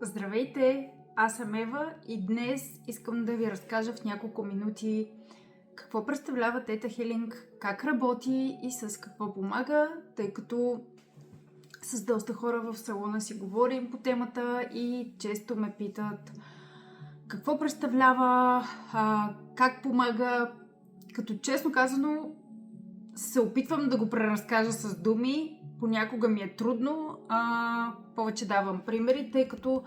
Здравейте, аз съм Ева и днес искам да ви разкажа в няколко минути какво представлява Theta Healing, как работи и с какво помага, тъй като с доста хора в салона си говорим по темата и често ме питат какво представлява, как помага, като честно казано се опитвам да го преразкажа с думи, понякога ми е трудно, повече давам примери, тъй като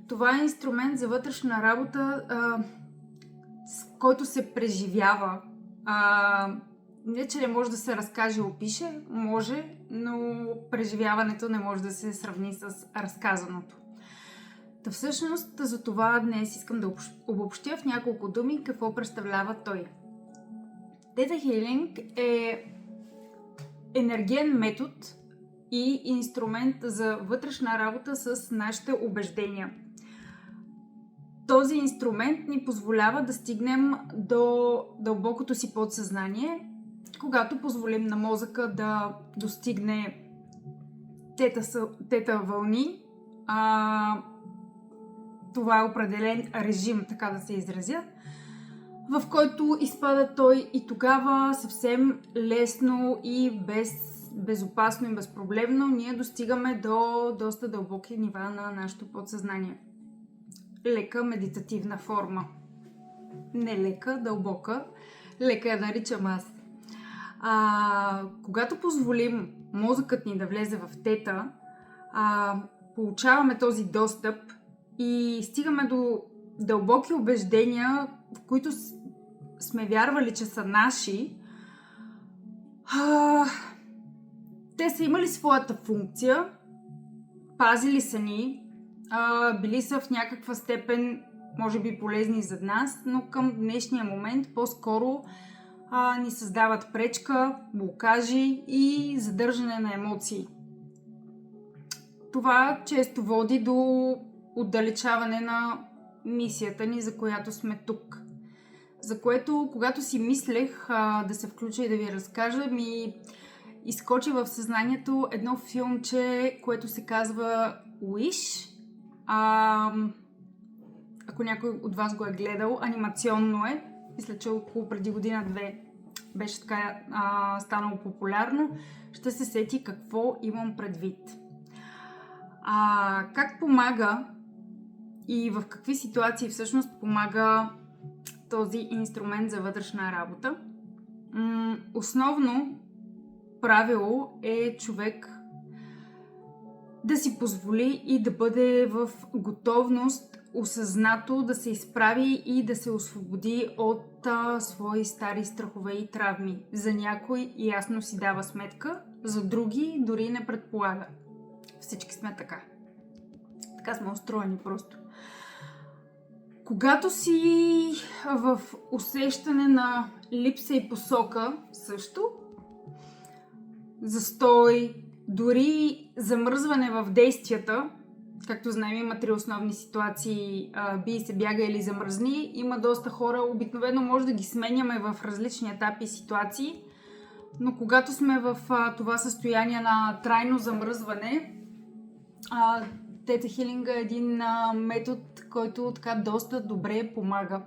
това е инструмент за вътрешна работа, с който се преживява. Не, че не може да се разкаже и опише, може, но преживяването не може да се сравни с разказаното. Та всъщност за това днес искам да обобщя в няколко думи какво представлява той. Theta Healing е енергиен метод и инструмент за вътрешна работа с нашите убеждения. Този инструмент ни позволява да стигнем до дълбокото си подсъзнание, когато позволим на мозъка да достигне тета вълни. Това е определен режим, така да се изразя, в който изпада той и тогава съвсем лесно и безопасно и безпроблемно ние достигаме до доста дълбоки нива на нашето подсъзнание. Лека медитативна форма. Не лека, дълбока. Лека я наричам аз. Когато позволим мозъкът ни да влезе в тета, получаваме този достъп и стигаме до дълбоки убеждения, в които сме вярвали, че са наши. Те са имали своята функция, пазили са ни, били са в някаква степен, може би, полезни за нас, но към днешния момент по-скоро ни създават пречка, блокажи и задържане на емоции. Това често води до отдалечаване на мисията ни, за която сме тук. За което, когато си мислех да се включа и да ви разкажа, ми изкочи в съзнанието едно филмче, което се казва Wish. Ако някой от вас го е гледал, анимационно е. Мисля, че около преди година-две беше така станало популярно. Ще се сети какво имам предвид. Как помага и в какви ситуации всъщност помага този инструмент за вътрешна работа? Основно правило е човек да си позволи и да бъде в готовност осъзнато да се изправи и да се освободи от свои стари страхове и травми. За някой ясно си дава сметка, за други дори не предполага. Всички сме така. Така сме устроени просто. Когато си в усещане на липса и посока също, застой, дори замръзване в действията, както знаем, има 3 основни ситуации: бий се, бяга или замръзни. Има доста хора, обикновено може да ги сменяме в различни етапи и ситуации, но когато сме в това състояние на трайно замръзване, Theta Healing е един метод, който така доста добре помага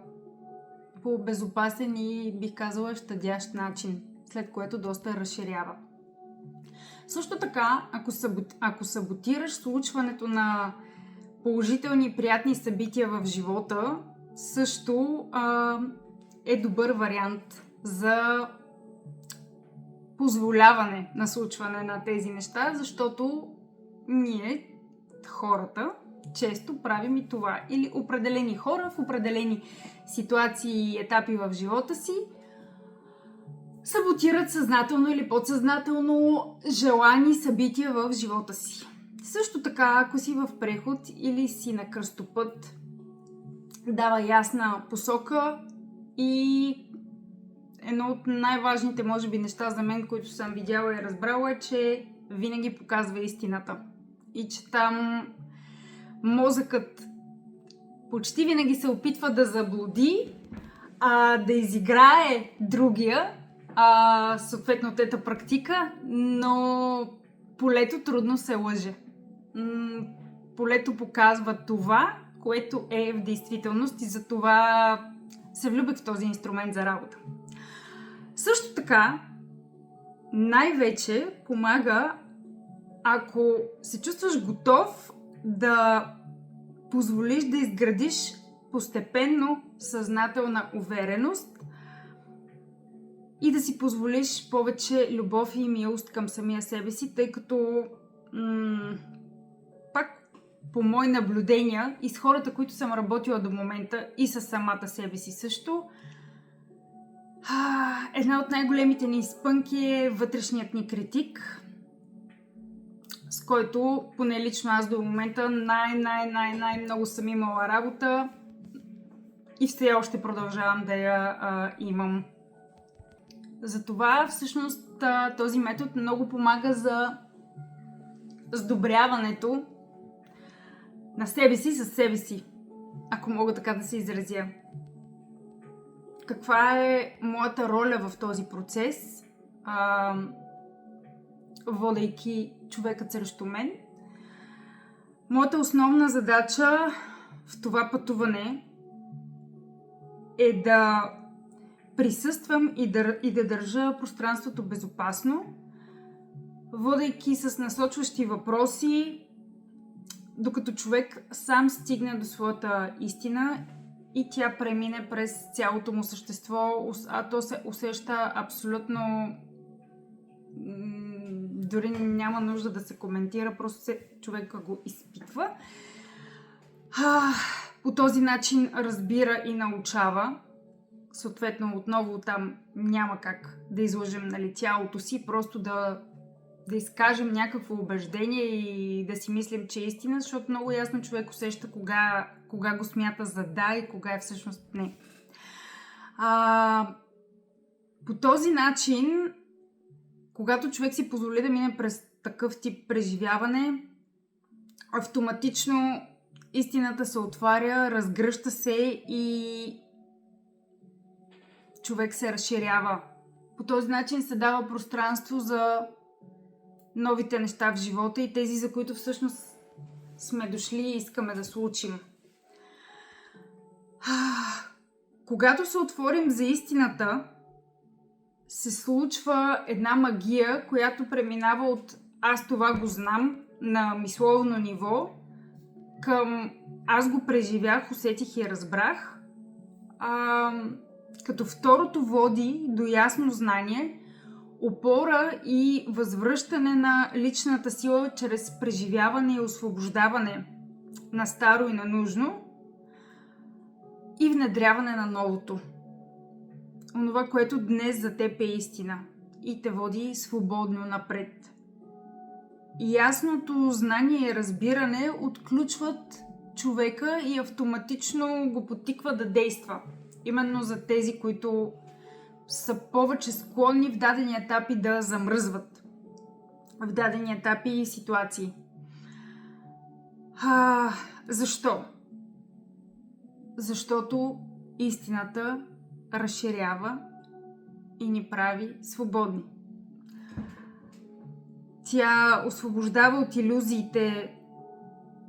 по безопасен и, бих казала, щадящ начин, след което доста разширява. Също така, ако саботираш случването на положителни и приятни събития в живота, също е добър вариант за позволяване на случване на тези неща, защото ние, хората, често правим и това. Или определени хора в определени ситуации и етапи в живота си саботират съзнателно или подсъзнателно желани събития в живота си. Също така, ако си в преход или си на кръстопът, дава ясна посока и едно от най-важните, може би, неща за мен, които съм видяла и разбрала, е, че винаги показва истината. И че там мозъкът почти винаги се опитва да заблуди, да изиграе другия, съответно тета практика, но полето трудно се лъже. полето показва това, което е в действителност и за това се влюбих в този инструмент за работа. Също така, най-вече помага, ако се чувстваш готов да позволиш да изградиш постепенно съзнателна увереност и да си позволиш повече любов и милост към самия себе си, тъй като пак по мои наблюдения и с хората, които съм работила до момента и с самата себе си също, една от най-големите ни спънки е вътрешният ни критик, с който, поне лично аз до момента, най-много съм имала работа и все още продължавам да я имам. Затова всъщност този метод много помага за сдобряването на себе си със себе си, ако мога така да се изразя. Каква е моята роля в този процес, водейки човекът срещу мен? Моята основна задача в това пътуване е да присъствам и да държа пространството безопасно, водейки с насочващи въпроси, докато човек сам стигне до своята истина и тя премине през цялото му същество, а то се усеща абсолютно... Дори няма нужда да се коментира, просто човека го изпитва. По този начин разбира и научава. Съответно, отново там няма как да излъжем тялото си, просто да изкажем някакво убеждение и да си мислим, че е истина, защото много ясно човек усеща кога го смята за да и кога е всъщност не. По този начин, когато човек си позволи да мине през такъв тип преживяване, автоматично истината се отваря, разгръща се и човек се разширява. По този начин се дава пространство за новите неща в живота и тези, за които всъщност сме дошли и искаме да случим. Когато се отворим за истината, се случва една магия, която преминава от аз това го знам на мисловно ниво към аз го преживях, усетих и разбрах. Като второто води до ясно знание, опора и възвръщане на личната сила чрез преживяване и освобождаване на старо и на нужно и внедряване на новото. Онова, което днес за теб е истина и те води свободно напред. И ясното знание и разбиране отключват човека и автоматично го подтиква да действа. Именно за тези, които са повече склонни в дадени етапи да замръзват. В дадени етапи и ситуации. Защо? Защото истината разширява и ни прави свободни. Тя освобождава от илюзиите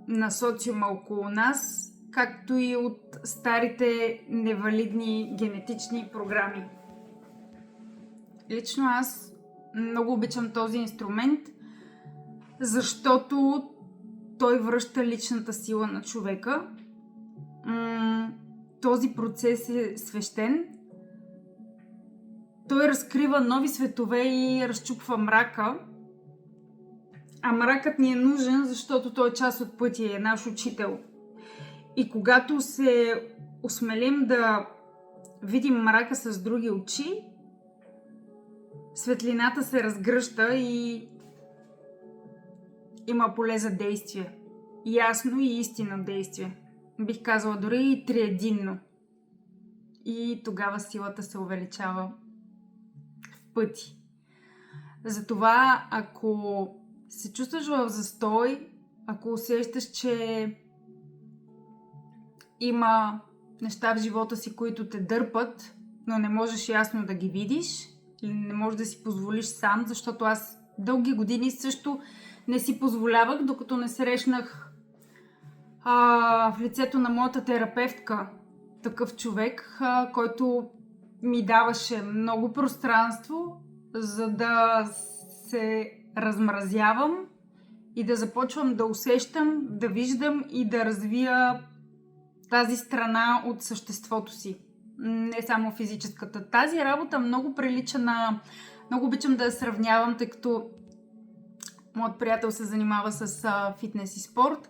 на социума около нас, както и от старите невалидни генетични програми. Лично аз много обичам този инструмент, защото той връща личната сила на човека. Този процес е свещен. Той разкрива нови светове и разчупва мрака. А мракът ни е нужен, защото той е част от пътя, е наш учител. И когато се осмелим да видим мрака с други очи, светлината се разгръща и има поле за действие. Ясно и истинно действие. Бих казала дори и триединно. И тогава силата се увеличава в пъти. Затова, ако се чувстваш в застой, ако усещаш, че има неща в живота си, които те дърпат, но не можеш ясно да ги видиш, или не можеш да си позволиш сам, защото аз дълги години също не си позволявах, докато не срещнах в лицето на моята терапевтка, такъв човек, който ми даваше много пространство, за да се размразявам и да започвам да усещам, да виждам и да развия тази страна от съществото си. Не само физическата. Тази работа много прилича на... Много обичам да я сравнявам, тъй като моят приятел се занимава с фитнес и спорт.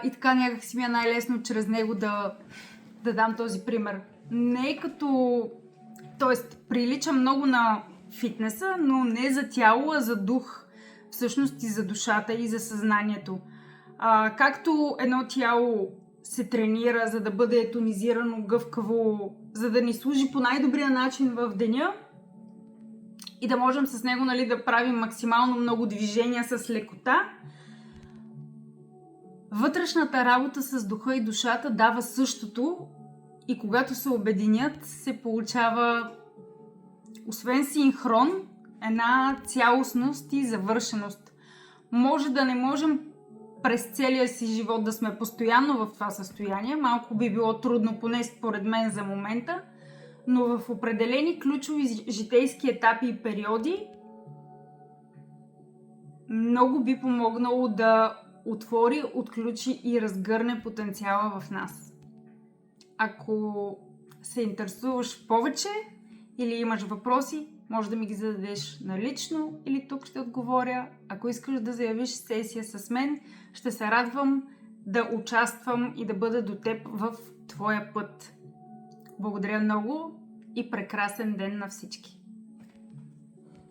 И така някак си ми е най-лесно чрез него да дам този пример. Не е като... Тоест, прилича много на фитнеса, но не за тяло, а за дух. Всъщност и за душата, и за съзнанието. Както едно тяло се тренира, за да бъде тонизирано, гъвкаво, за да ни служи по най-добрия начин в деня и да можем с него, нали, да правим максимално много движения с лекота, вътрешната работа с духа и душата дава същото и когато се обединят, се получава освен синхрон, една цялостност и завършеност. Може да не можем през целия си живот да сме постоянно в това състояние, малко би било трудно, поне според мен за момента, но в определени ключови житейски етапи и периоди много би помогнало да отвори, отключи и разгърне потенциала в нас. Ако се интересуваш повече или имаш въпроси, може да ми ги зададеш налично или тук ще отговоря. Ако искаш да заявиш сесия с мен, ще се радвам да участвам и да бъда до теб в твоя път. Благодаря много и прекрасен ден на всички!